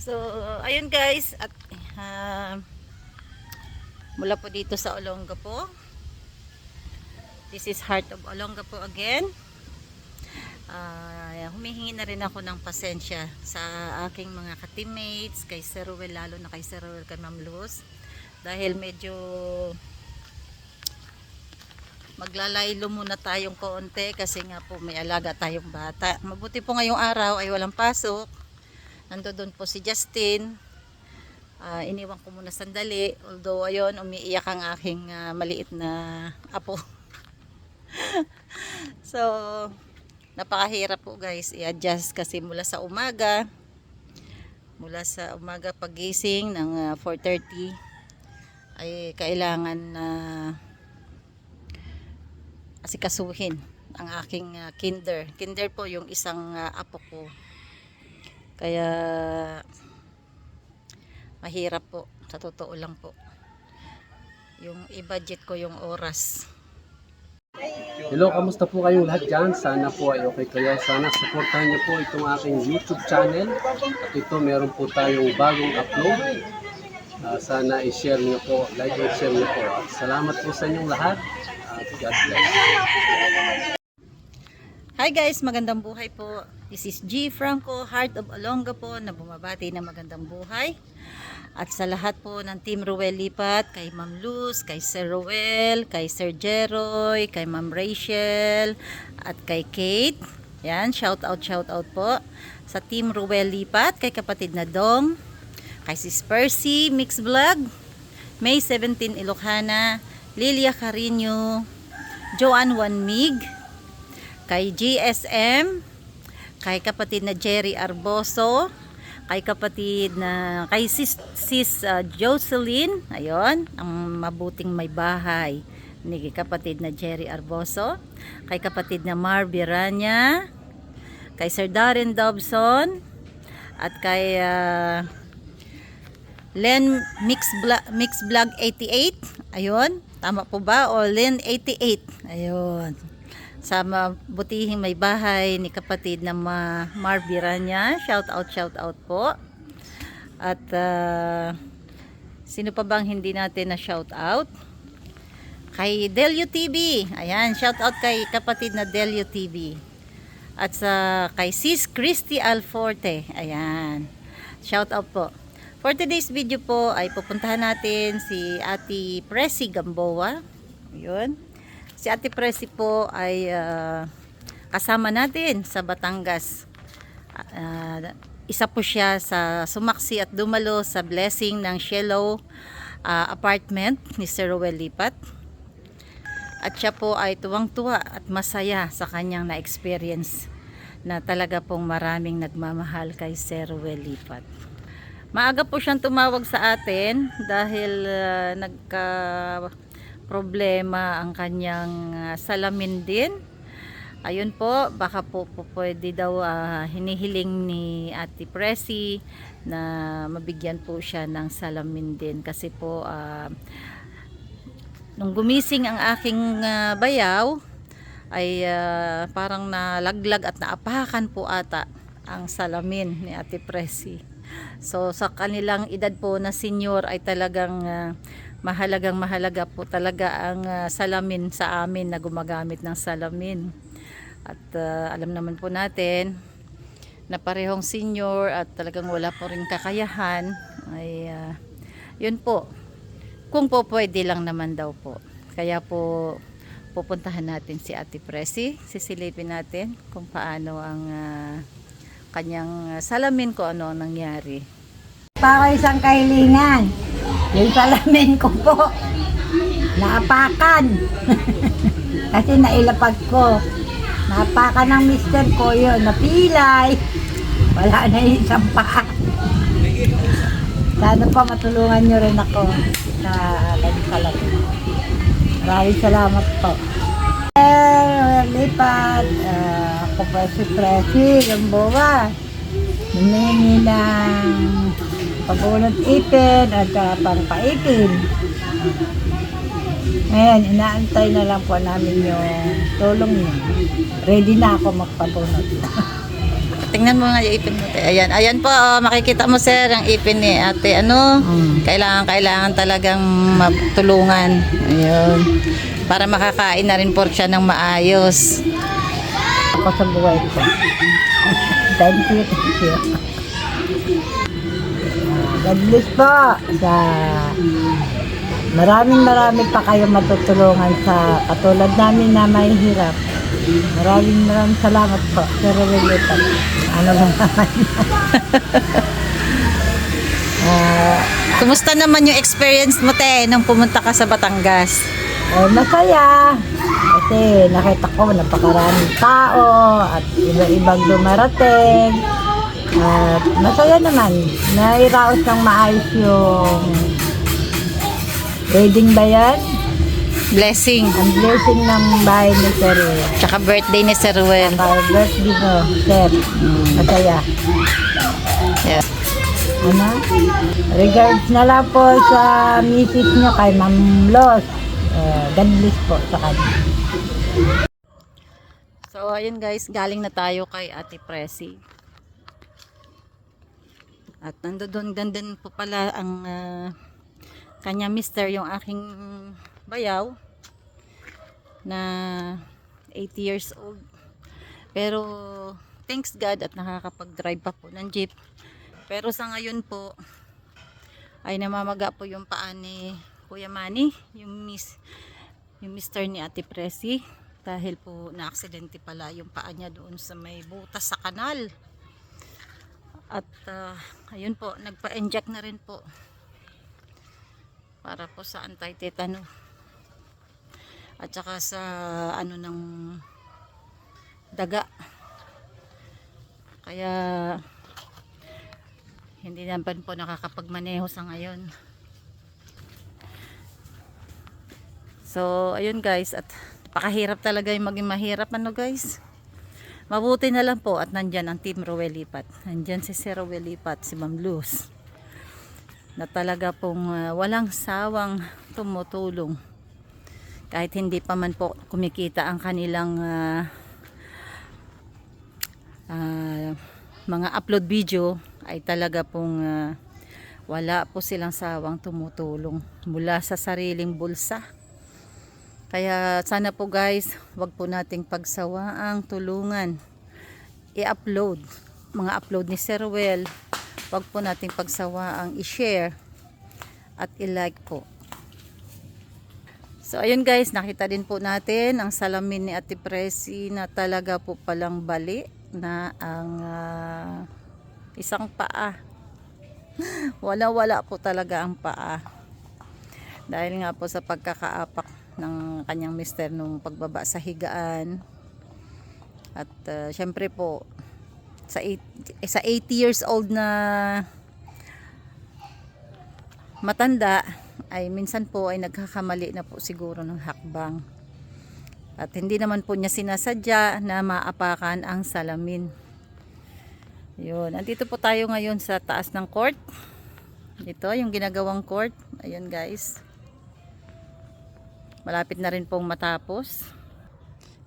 So, ayun guys, at mula po dito sa Olongapo. This is Heart of Olongapo again. Humihingi na rin ako ng pasensya sa aking mga ka-teammates, kay Sir Ruel, lalo na kay Sir Ruel, kay Ma'am Luz, dahil medyo maglalaylo muna tayong konti kasi nga po may alaga tayong bata. Mabuti po ngayong araw ay walang pasok. Nandoon po si Justin. Iniwan ko muna sandali, although ayun, umiiyak ang aking maliit na apo. So napakahirap po guys i-adjust kasi mula sa umaga pagising ng 4:30 ay kailangan na asikasuhin ang aking kinder po yung isang apo ko, kaya mahirap po, sa totoo lang po, yung i-budget ko yung oras. Hello, kamusta po kayong lahat dyan? Sana po ay okay kayo. Sana supportahan niyo po itong aking YouTube channel. At ito, meron po tayong bagong upload. Sana i-share niyo po, like and share niyo po. At salamat po sa inyong lahat. God bless. Hi guys, magandang buhay po. This is G. Franco, Heart of Olongapo, na bumabati ng magandang buhay. At sa lahat po ng Team Ruel Lipat, kay Ma'am Luz, kay Sir Ruel, kay Sir Jeroy, kay Ma'am Rachel, at kay Kate. Yan, shout out po. Sa Team Ruel Lipat, kay kapatid na Dong, kay Sis Percy, Mix Vlog, May 17 Ilocana, Lilia Carino, Joanne Wanmig, kay GSM, kay kapatid na Jerry Arboso, kay sis Jocelyn, ayun, ang mabuting may bahay ni kapatid na Jerry Arboso, kay kapatid na Mar Biranya, kay Sir Darren Dobson, at kay Len Mix Vlog 88, ayun, tama po ba? O Len 88, ayun, sa mabutihing may bahay ni kapatid na Mar Biranya. Shout out po. At sino pa bang hindi natin na shout out? Kay Delio TV, ayan, shout out kay kapatid na Delio TV. At kay Sis Christy Alforte, ayan, shout out po. For today's video po ay pupuntahan natin si Ate Presi Gamboa. Ayun, si Ate Presi po ay kasama natin sa Batangas. Isa po siya sa sumaksi at dumalo sa blessing ng Shello apartment ni Sir Ruel Lipat. At siya po ay tuwang-tuwa at masaya sa kanyang na-experience na talaga pong maraming nagmamahal kay Sir Ruel Lipat. Maaga po siyang tumawag sa atin dahil problema ang kanyang salamin din. Ayun po, baka po pwede daw hinihiling ni Ate Presi na mabigyan po siya ng salamin din, kasi po nung gumising ang aking bayaw ay parang nalaglag at naapakan po ata ang salamin ni Ate Presi. So sa kanilang edad po na senior ay talagang mahalaga po talaga ang salamin sa amin na gumagamit ng salamin. At alam naman po natin na parehong senior at talagang wala po rin kakayahan, ay yun po, kung po pwede lang naman daw po. Kaya po pupuntahan natin si Ate Presi, sisilipin natin kung paano ang kanyang salamin, kung ano ang nangyari. Para isang kahilingan, yung salamin ko po naapakan kasi nailapag ko, naapakan ng mister ko yun, napilay, wala na yung isang paa. Sana po matulungan nyo rin ako sa salamin. Maraming salamat po. Lipat, ako po si Presi Gamboa, humingi ng pag-unod ipin at pangpaipin. Ngayon, inaantay na lang po namin yung tulong niya. Ready na ako magpabunot. tingnan mo nga yung ipin mo. Ayan, ayan po, makikita mo sir, ang ipin ni ate. Ano, kailangan talagang matulungan. Ayun. Para makakain na rin po siya ng maayos. Ako sa buhay ko. Thank you, thank you. God bless po. Maraming pa kayo matutulungan sa katulad namin na may hirap. Maraming salamat po. Pero Relita, ano lang naman. Kumusta naman yung experience mo te nung pumunta ka sa Batangas? Masaya. Kasi nakita ko napakaraming tao at iba-ibang dumarating. At masaya naman. Nairaos ng maayos yung wedding ba yan? Blessing. Ang blessing ng bahay ni Sir. Tsaka birthday ni Sir Ruel. Birthday mo, Sir. Masaya. Yeah. Ano? Regards na lang po sa misis nyo kay Ma'am Los. God bless po sa kanya. So ayun guys, galing na tayo kay Ate Presi. At nandoon din po pala ang kanya mister, yung aking bayaw na 80 years old. Pero thanks God at nakakapag-drive pa po ng jeep. Pero sa ngayon po ay namamaga po yung paa ni Kuya Manny, yung mister ni Ate Presi, dahil po na-aksidente pala yung paa niya doon sa may butas sa kanal. At ayun po, nagpa-inject na rin po para po sa anti-tetano at saka sa ano ng daga. Kaya hindi naman po nakakapagmaneho sa ngayon. So ayun guys, at pakahirap talaga yung maging mahirap ano guys. Mabuti na lang po at nandyan ang Team Ruel Lipat. Nandyan si Sir Ruel Lipat, si Ma'am Luz, na talaga pong walang sawang tumutulong. Kahit hindi pa man po kumikita ang kanilang mga upload video, ay talaga pong wala po silang sawang tumutulong mula sa sariling bulsa. Kaya sana po guys, wag po nating pagsawaang tulungan. I-upload, mga upload ni Sir Ruel, wag po nating pagsawaang i-share at i-like po. So ayun guys, nakita din po natin ang salamin ni Ate Presi na talaga po palang bali na ang isang paa. Wala po talaga ang paa. Dahil nga po sa pagkakaapak ng kanyang mister nung pagbaba sa higaan. At syempre po sa 80 years old na matanda ay minsan po ay nagkakamali na po siguro ng hakbang. At hindi naman po niya sinasadya na maapakan ang salamin. Yun, andito po tayo ngayon sa taas ng court. Ito yung ginagawang court. Ayun guys. Malapit na rin pong matapos.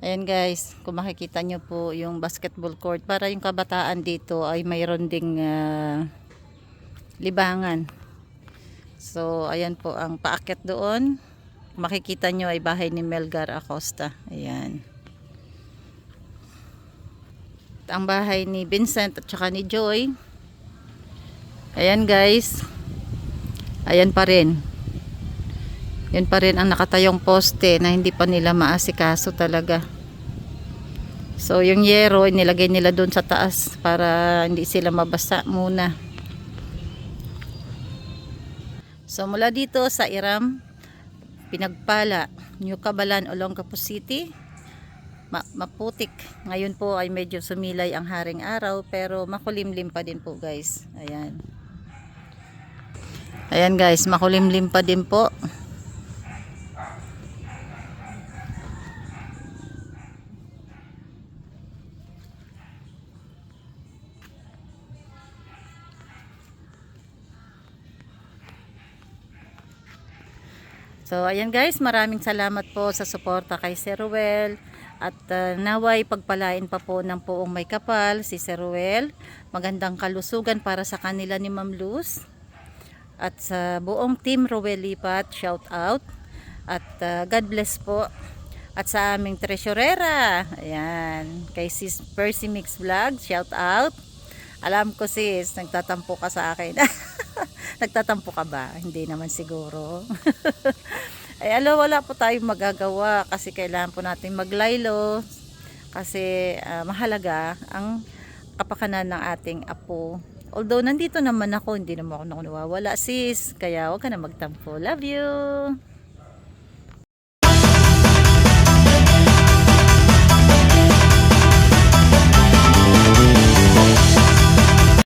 Ayan guys, kung makikita nyo po yung basketball court, para yung kabataan dito ay mayroon ding libangan. So ayan po ang paakyat doon. Makikita nyo ay bahay ni Melgar Acosta. Ayan. At ang bahay ni Vincent at saka ni Joy. Ayan guys. Ayan pa rin. Yan pa rin ang nakatayong poste na hindi pa nila maasikaso talaga. So yung yero nilagay nila doon sa taas para hindi sila mabasa muna. So mula dito sa Iram, Pinagpala, New Cabalan, Olongapo City, maputik. Ngayon po ay medyo sumilay ang haring araw pero makulimlim pa din po guys. Ayan. Ayan guys, makulimlim pa din po. So ayan guys, maraming salamat po sa suporta kay Sir Ruel At naway pagpalain pa po ng poong may kapal si Sir Ruel. Magandang kalusugan para sa kanila ni Ma'am Luz. At sa buong team Ruel Lipat, shout out. At God bless po. At sa aming treasurera, ayan, kay Sis Percy Mix Vlog, shout out. Alam ko sis, nagtatampo ka sa akin. Nagtatampo ka ba? Hindi naman siguro. Ay wala po tayong magagawa kasi kailangan po natin maglaylo kasi mahalaga ang kapakanan ng ating apo. Although nandito naman ako, hindi naman ako nawawala sis, kaya huwag ka na magtampo. Love you!